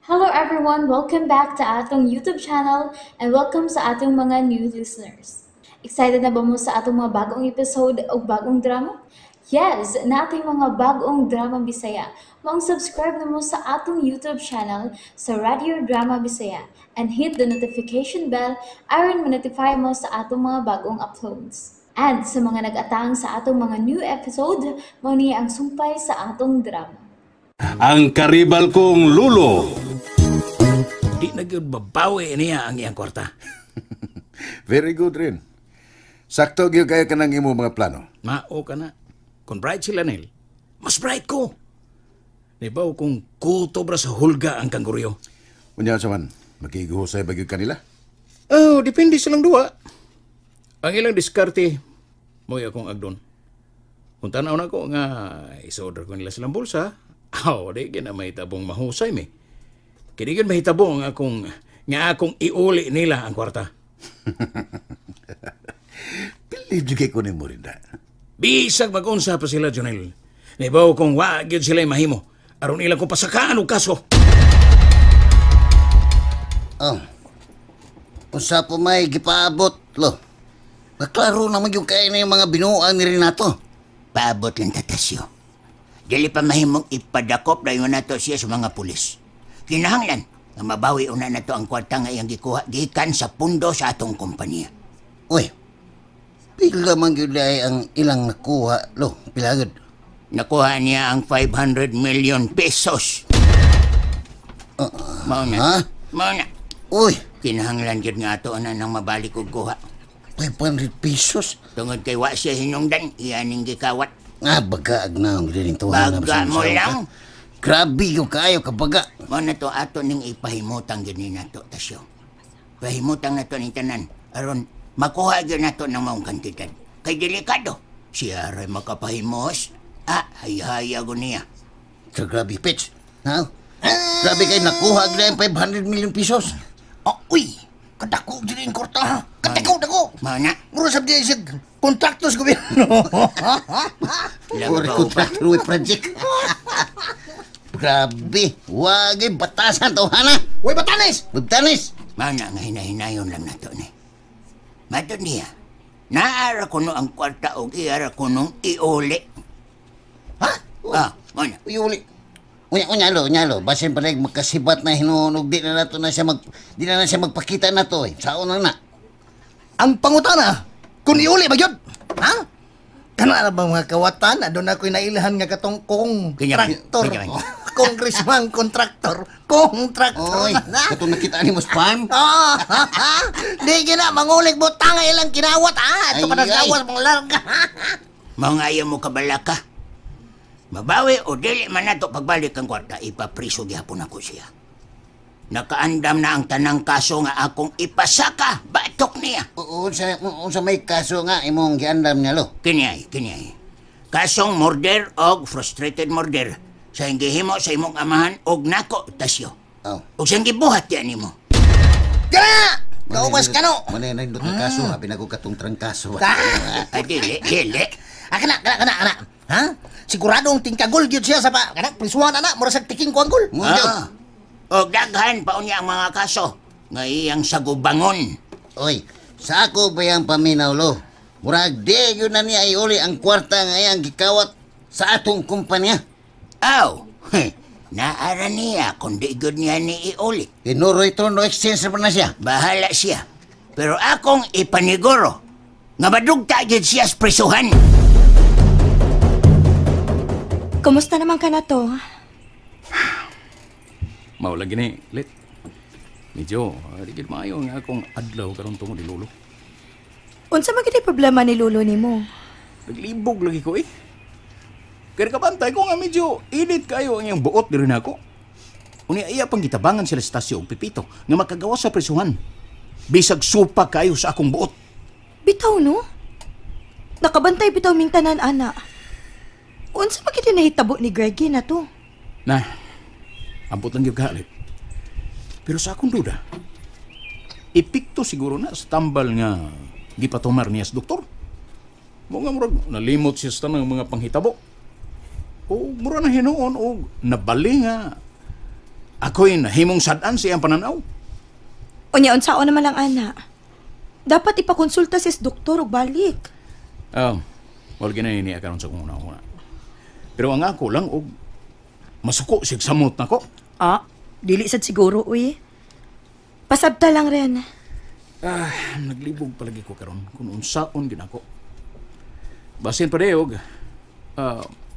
Hello everyone, welcome back to atong YouTube channel and welcome sa atong mga new listeners. Excited na ba mo sa atong mga bagong episode o bagong drama? Yes, na ating mga bagong drama Bisaya. Mag-subscribe na mo sa atong YouTube channel sa Radio Drama Bisaya and hit the notification bell aron ma-notify mo sa atong mga bagong uploads. And sa mga nag-atang sa atong mga new episode, mao niya ang sumpay sa atong drama. Ang karibal kong lulo. Di nagbabawi niya ang iyang kwarta. Very good rin. Sakto gyud kaya kanang imo mga plano. Mao ka na. Kung bright sila nil, mas bright ko. Dibaw kung kutobra sa hulga ang kangguryo. Unya sa man, makiguhusay ba gyud kanila? Oh, depende silang duwa. Ang ilang diskarte, mo'y akong agdon. Kung tanaw na ko nga, isorder ko nila silang bulsa, di gina mahitabong mahusay mi. Kinigan mahitabong akong iuli nila ang kwarta. Believe kay ko ni mo rin da. Bisag mag-unsa pa sila, Jonel. Nibaw kung wag yun sila'y mahimo. Aron ilang kung pasakaan o kaso. Oh. Unsa po may gipaabot, lo. Naklaro naman yung kain na yung mga binuang ni Renato. Paabot lang tatasyo. Dili pa mahimong ipadakop dayon nato siya sa mga pulis. Kinahanglan nga mabawi una nato ang kwarta nga iyang gikuha gikan sa pundo sa atong kompanya. Uy, pila man yun ay ang ilang nakuha, lo, pilagod. Nakuha niya ang 500 million pesos. Mao na. Ha? Mao na. Uy, Kinahanglan gyud nga ato ana nang mabalik og kuha. 500 pesos. Tungod kay wa siya hinungdan, iyaning gikawat. Nga, bagaag na ang gilintuhan. Baga mo lang. Grabe yung kayo kabaga. Mao na to ato ning ipahimutang gyud ni nato tasyo. Pahimutang nato ni tanan aron makuha gyud nato ng maong kantidad. Kay delikado. Siya ray makapahimos. Hay-haya ko niya. So, grabe, Pitch. Ha? Grabe kayo nakuha agad yung 500 million pesos. Uy, kadako dyan yung korta ha. Kadako. Mana? Mura sabi niya isig kontraktos gobyerno. Or contractor with project. Grabe. Wag yung batasan to, hana. Uy, Batanes! Batanes. Mana nga hinahinayon lang nato ni. Mato niya. Naara ko no ang kwarta o iara ko nung iuli. Ha? Mana? Uy, uli. Unya lo. Basin pa rin magkasibat na hinunog. Di na siya magpakita na to eh. Sa unang na. Ang pangutana, kung iuli ba yun? Ha? Kana na ba mga kawatan? Doon ako'y nailahan nga katong kontraktor. Kanya. Congressman, kontraktor. Kontraktor. Oy, katong nakita ni mo spam. Di gina, mangulik mo tanga ilang kinawat. Ito pa Ay, nagawas mga larga. Mga ayaw mo kabalaka. Mabawi o dili man nato pagbalik ang kwarta, ipapriso gyapon ako siya. Nakaandam na ang tanang kaso nga akong ipasaka, batok niya. Unsa may kaso nga imong giandam niya lo. Kinyay. Kasong murder o frustrated murder sa hingihimo sa imong amahan og nako tasyo. Oh. Og siyang gibuhat yan nimo. Gana! Kaumas ka no! Manay na indot ang kaso, habi na ko katong trangkaso. Ay, dili. Kana. Ha? Siguradong tingkagol gyud siya sa pa. Kana prisuhan ana, mura sa tiking ko anggol. Og daghan pa unya ang mga kaso nga iyang sagubangon. Oy, sa ako ba yung paminaw lo? Murag di yun na niya iuli ang kwarta nga iyang gikawat sa atong kumpanya. Aw, naara niya kung di good niya ni iuli. Inuroy to no exchange na siya. Bahala siya. Pero akong ipaniguro nga madugta gyud siya sa prisuhan. Kumusta naman ka na to? Maulagi ni, Lit. Medyo, di gid maayo nga akong adlaw karon tungo ni Lolo. Unsa man gid problema ni Lolo nimo? Naglibog lagi ko eh. Kaya kabantay ko nga medyo init kayo ang iyang buot diri na ako. Unya iya pang gitabangan sila sa tasyo og pipito nga makagawa sa prisuhan. Bisag supa kayo sa akong buot. Bitaw no? Nakabantay bitaw ming tanan ana. Unsa man gid nahitabo ni Greggy na to? Na, ambot lang gyud kalit. Pero sa akong duda, epekto siguro na sa tambal nga gipatumar niya sa doktor. Mga murag nalimot siya sa tanang mga panghitabo. O mura na hinuon o nabali nga ako'y nahimong sadan siyang pananaw. Unya, unsao naman lang, ana. Dapat ipakonsulta sis doktor og balik. Wala ginay niya karon sa kong una-una. Pero ang ako lang, masuko siya samot na ko. Dili sad siguro, uy. Pasabta lang rin. Naglibog palagi ko karon kung unsaon ginako. Basin pa deyog,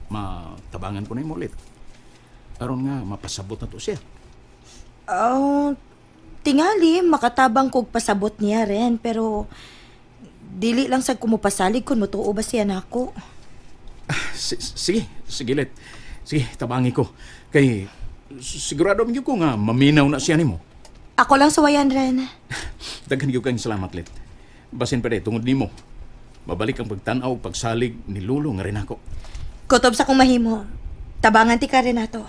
matabangan ko na yung ulit. Aron nga, mapasabot na to siya. Tingali, makatabang kog pasabot niya rin, pero dili lang sad kumupasalig kung mutuo ba siya nako. Sige, Let. Sige, tabangi ko. Kay, sigurado mo ko nga maminaw na siya ni mo. Ako lang sawayan rin. Daghan gyud kang salamat, Let. Basin pa de tungod nimo. Babalik ang pagtan-aw pagsalig ni Lulo nga rin ako. Kutob sa kong mahimo. Tabangan ti ka rin nato.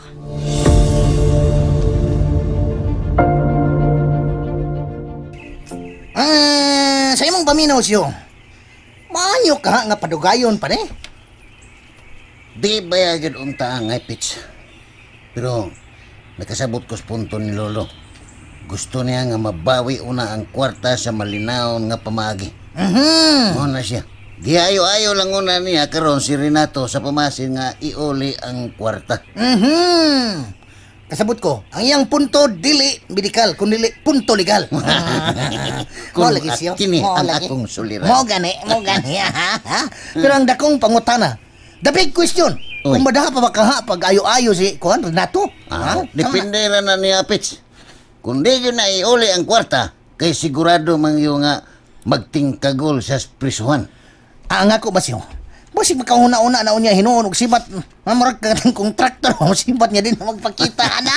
Sa imong paminaw siyo, maayo ka nga padugayon pa rin. Di ba yagid unta ang Pitch? Pero nakasabot ko sa punto ni Lolo. Gusto niya nga mabawi una ang kwarta sa malinaon nga pamagi. Muna siya. Giayo-ayo lang una niya karon si Renato sa pamasin nga iuli ang kwarta. Kasabot ko, ang iyang punto dili medikal, kundi punto legal. Kung kini ang akong suliran. Mo gani. Pero ang dakong pangutana, the big question, kung madaha pa bakaha pag ayo-ayo si Renato? Depende ra na niya, Pitch. Kung di yun na iuli ang kwarta, kay sigurado man yung nga magtingkagol sa prisuhan. Ang ako ba siyo? Basig makahuna-una na unya hinuon og sibat. Mamurag ka ng kontraktor, sibat niya din na magpakita na.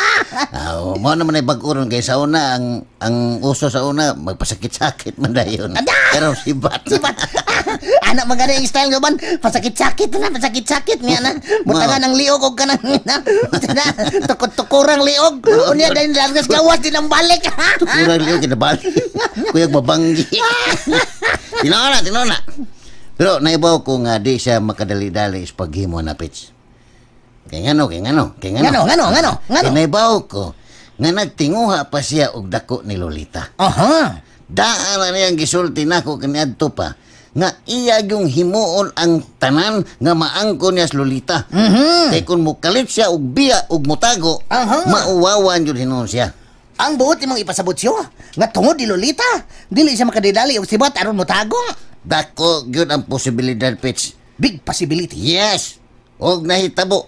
Mo naman ay bag-uron kay sa una ang uso sa una magpasakit-sakit man dayon. Pero sibat. Anak magana yung style nga ban, pasakit-sakit niya na. Butangan ng liog og kanang tukod-tukurang liog. Unya dahil largas gawas din ang balik. Tukurang liog kinabalik. Kuyag mabanggi. Tinona. Pero naibaw ko nga di siya makadali-dali sa paghimo na, Pitch. Kaya ngano. Naibaw ko nga nagtinguha pa siya og dako ni Lolita. Daan na niyang gisulti nako kaniadto pa nga iya yung himuon ang tanan nga maangko niya sa Lolita. Kay kung mukalit siya og biya og mutago, mauwawan yun hinuon siya. Ang buot imong ipasabot siyo nga tungod ni Lolita, dili siya makadidali og sibat aron motago. Dako gyud ang posibilidad, Pitch. Big possibility. Yes. Og nahibaw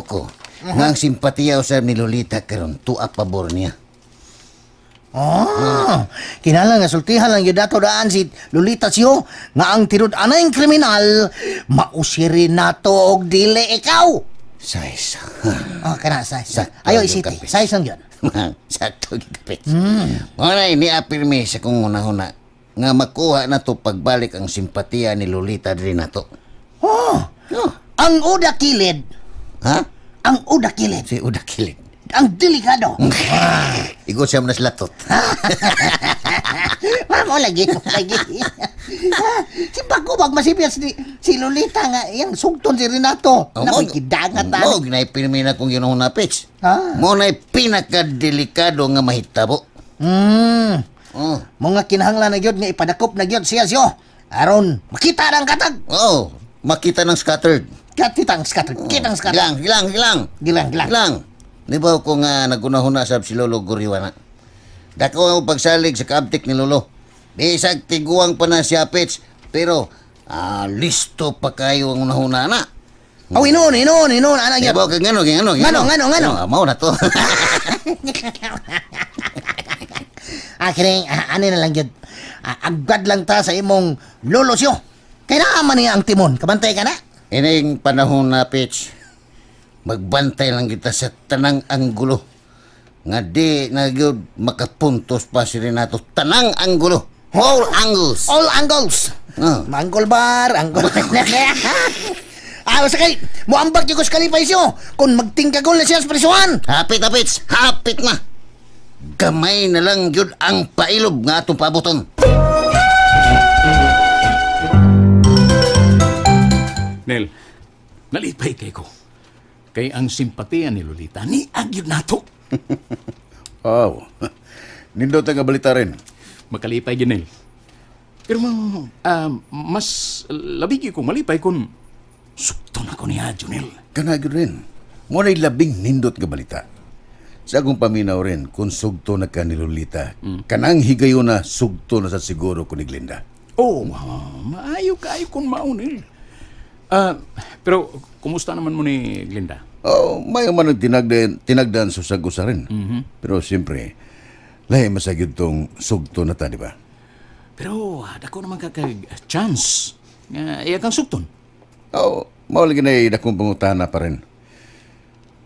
ko nga ang simpatiya sa ni Lolita karon tuwa pabor niya. Kinahanglan nga sultihan lang yun dato daan si Lolita siyo nga ang tirud-anay kriminal mausiri nato og dili ikaw. Sais. Kana sais. Ayo isiti. Sais lang yun. Sakto gigapit. Wala ini apirmi sa kung una-una nga makuha na to pagbalik ang simpatiya ni Lolita din na to. Ang Uda Kilid. Ang Uda Kilid. Si Uda Kilid. Ang delikado. Igo siya na latot. Mo lagi. Si Bagubag masipyas si Lolita nga yang sugton si Renato. Nakoy kidangat ta. Mo ginaipirmi na kung ginoo na, Pitch. Mo na pinakadelikado nga mahitabo. Mga kinahanglan na gyud nga ipadakop na gyud siya siyo. Aron makita ang katag. Makita ng scattered. Kitang scattered. Gilang. Nibaw ko nga nagunahuna sab si Lolo Guriwana. Dako ang pagsalig sa kaabtik ni Lolo. Bisag tiguang pa na siya, Pitch. Pero listo pa kayo ang unahuna na. Inon. Ana gyud. Nibaw ka ngano. Mao na to. Kining, ano na lang yun. Agad lang ta sa imong lolo siyo. Kailangan niya ang timon. Kabantay ka na? Ining panahon na, Pitch. Magbantay lang kita sa tanang anggulo. Nga di na yun makapuntos pa si Renato. Tanang anggulo. All angles. Manggol bar, anggol. Sakay, muambag yung kuskalipay siyo. Kung magtingkagol na siya sa presuhan. Hapit, Pitch. Hapit na. Gamay na lang yun ang pailob nga atong pabuton. Nel, nalipay kay ko. Kay ang simpatiya ni Lolita ni agyud nato. Oh, nindot ang balita rin. Makalipay ginil. Pero mas labigi kong malipay kung sukton ako niya, Junel. Kanagyo rin. Muna'y labing nindot nga balita. Sa akong paminaw rin, kung sugto na ka ni Lolita, kanang higayon na sugto na sa siguro ko ni Glinda. Oh, maayo kaayo kung maunil. Pero, kumusta naman mo ni Glinda? Oh, may man ang tinagdan sa sagusa rin. Pero siyempre, lahi masagyod tong sugto na ta, di ba? Pero, dako naman chance nga iya kang sugton. Oo, maulagi na dakong pangutana pa rin.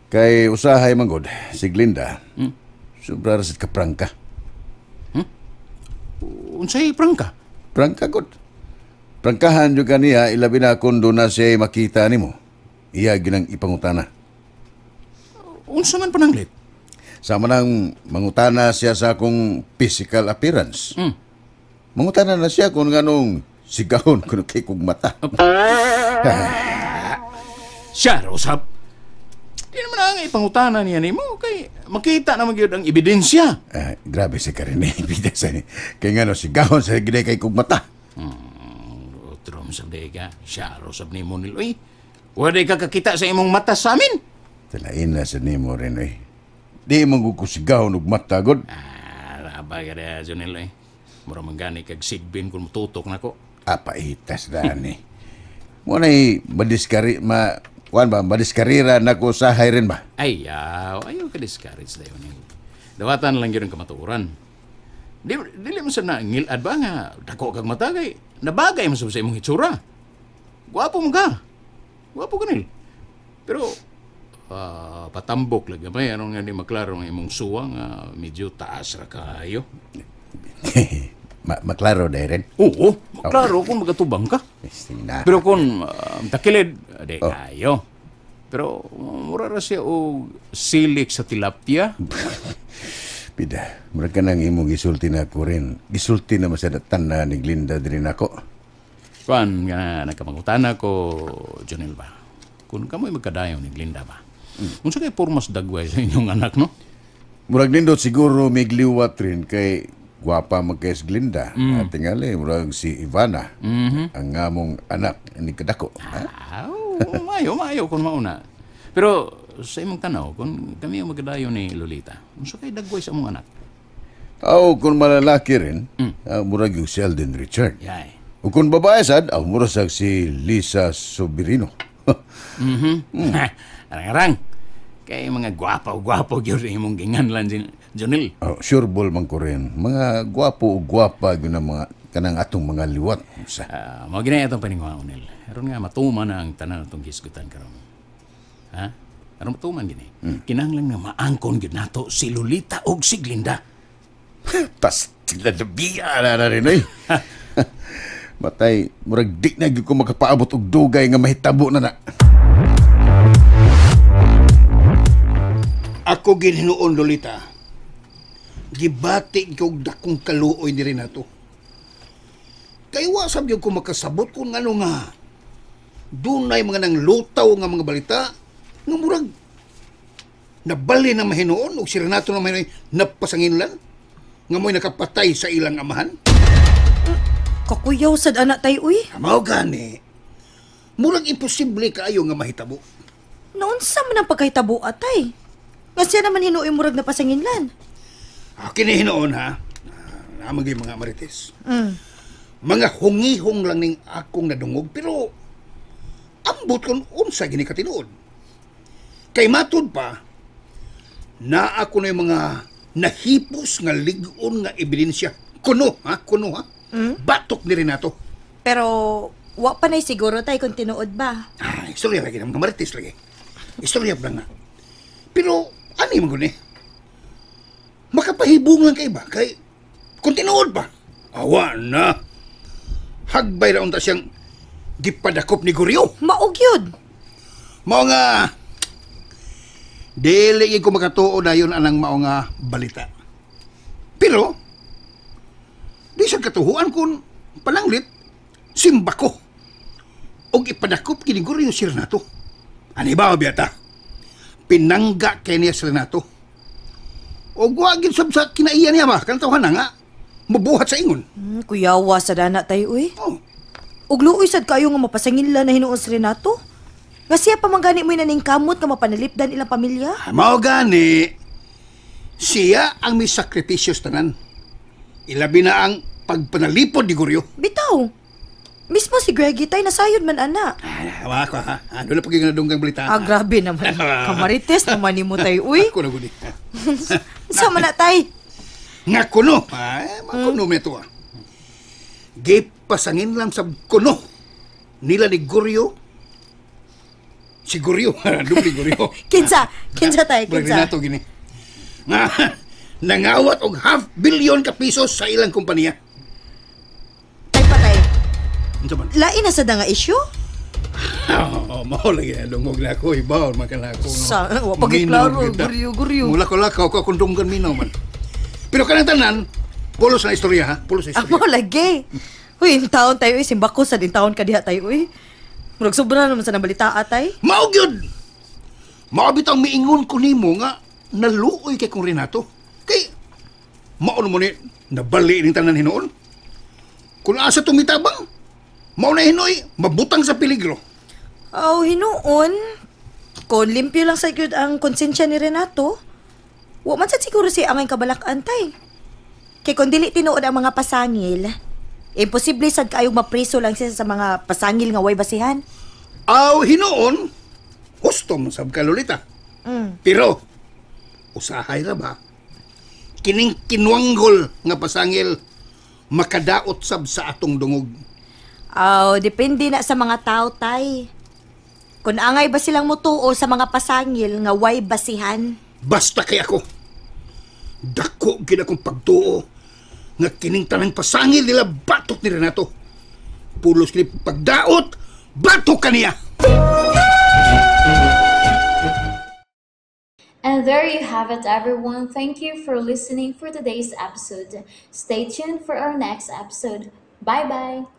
Kay usahay manggod, si Glinda, sobra rasit ka prangka. Unsay prangka? Prangka god. Prangkahan juga niya, ilabi na kung doon na siya makita ni mo. Iya ginang ipangutana. Unsa man pananglit? Sama nang mangutana siya sa akong physical appearance. Mangutana na siya kung ganong sigahon kung kay kong mata. Siya, Rosap. Di naman ang ipangutana niya ni mo. Kay makita naman yun ang ebidensya. Grabe si Karine. Ebidensya ni. Kaya nga no, sigahon sa ginay kay kong mata. Trom sabday ka. Siya, Rosap ni mo niloy. Wala ka kakita sa imong mata sa amin. Talain na sa nimo rin eh. Di mong kukusigahon og mata god. Raba ka rin, Junel. Mura manggani kag sigbin kung mututok na ko. Apaitas na ni. Muna'y madiskarira na ko sa rin ba? Ayaw ka discourage dayo niyo. Dawatan lang yun ang kamaturan. Dili mo sa nangilad ba nga, dako kag matagay, nabagay mo sa imong hitsura. Gwapo mo ka. Gwapo ka nil. Pero, patambok lang gamay, anong nga di maklaro ng imong suwang, medyo taas ra kayo. Maklaro dahil rin? Oo, maklaro kung magatubang ka. Pero kung takilid, di kayo. Pero mura ra siya o silik sa tilapia. Pida, mura ka nang imong gisulti na ako rin. Gisulti na masadatan na ni Glinda din ako. Kuan nga nagkamangutana ko, Junel ba? Kung kamoy magkadayo ni Glinda ba? Kung sa kayo pormas dagway sa inyong anak, no? Murag nindot siguro may gliwat rin kay gwapa magkais Glinda. At tingali, murag si Ivana, ang among anak ni Kadako. Mayo kung mauna. Pero sa imong tanaw, kung kami ang magkadayo ni Lolita, kung sa kayo dagway sa among anak? Kung malalaki rin, murag yung si Alden Richard. Yay. O kung babae sad, murag si Lisa Soberino. Arang-arang. Kaya mga gwapo yun imong ginganlan, Junel. Sure ball man ko rin. Mga gwapo o gwapa yun ang mga kanang atong mga liwat. Mga ginaya itong paningwa, Unel. Aron nga matuman na ang tanan itong gisgutan karon. Ha? Aron matuman gini. Kinahanglan nga maangkon gid nato si Lolita og si Glinda. Tas tiladabiya na rin eh. Matay, murag di na ko makapaabot og dugay nga mahitabo na. Ako ginhinuon, Lolita. Gibati ko dakong kaluoy ni rin nato. Kaya wasab yung ko makasabot kung ano nga. Dunay mga nang lutaw nga mga balita nga murag nabali na mahinuon o si Renato na may napasanginlan nga mo'y nakapatay sa ilang amahan. Kakuyaw sad anak tayo, uy. Amaw gani. Murag imposible kaayo nga mahitabo. Naunsa man ang pagkahitabo, atay? Nga siya naman hinuoy murag na pasanginlan. Kinihinoon ha. Namagay mga marites. Mga hungihong lang ning akong nadungog pero ambot kon unsa gini katinuod. Kay matod pa na ako na yung mga nahipos nga ligon nga ebidensya. Kuno ha. Batok ni Renato. Pero wa pa na siguro tay kung tinuod ba. Istorya lagi ng mga marites lagi. Istorya ba nga. Pero ani man guni? Makapahibong lang kay ba? Kay kung tinuod pa. Awa na. Hagbay ra unta siyang gipadakop ni Goryo. Maog yun. Mao nga dili ko makatuo dayon anang mao nga balita. Pero di sa katuhuan kun pananglit simba ko og ipadakop kini Goryo si Renato. Ani ba biyata? pinangga kay niya sa Renato. O guwagin sab sa kinaiya niya ba? Kantawahan na nga. Mabuhat sa ingon. Kuyawa sa dana tayo, uy. Oh. Ug luoy sad kayo nga mapasangila na hinuon si Renato. Nga siya pa man gani mo'y naningkamot nga mapanalipdan ilang pamilya. Mao gani, siya ang may sakripisyo sa tanan. Ilabi na ang pagpanalipod ni Goryo. Bitaw. Mismo si Greggy tay nasayod man ana. Hawa ko ha. Ano na pagiging nadunggang balita? Grabe naman. Kamarites naman ni mo tay, uy. Ako na guni. Sama na tay. Nga kuno. Makuno mo ito Gipasangin lang sa kuno. Nila ni Goryo. Si Goryo. Dupli Goryo. Kinsa tay, Bulag kinsa. Renato gini. Nga, nangawat og half billion ka pisos sa ilang kumpanya. Tay pa tay. Ano man? Lain na sa nga issue? Mao lagi na dungog na ako. Ibaw, makala ako. Sa, pagiklaro, guryo. Mula ko lakaw ko kung dunggan minaw man. Pero kanang tanan, pulos na istorya ha? Pulos na istorya. Ako lagi. Uy, yung taon tayo, simbako sa din taon ka diha tayo, uy. Murag sobra naman sa nabalita atay. Mao gyud. Mao bitang miingon ko nimo nga naluoy kay kong Renato. Kay mao mo ni nabali ning tanan hinuon. Kung asa tumitabang, mao na hinoy mabutang sa peligro. Oh, hinuon. Kung limpyo lang sa gyud ang konsensya ni Renato, wa man sad siguro si angay kabalak-an tay. Kay kung dili tinuod ang mga pasangil, imposible sad kayong mapreso lang siya sa mga pasangil nga way basihan. Aw hinuon, husto mo sab ka Lolita. Pero usahay ra ba? Kining kinwanggol nga pasangil makadaot sab sa atong dungog. Depende na sa mga tao tay. Kung angay ba silang mutuo sa mga pasangil nga way basihan. Basta kay ako. Dako gid akong pagtuo nga kining tanang pasangil nila batok ni Renato. Pulos kini pagdaot, batok kaniya. And there you have it, everyone. Thank you for listening for today's episode. Stay tuned for our next episode. Bye-bye.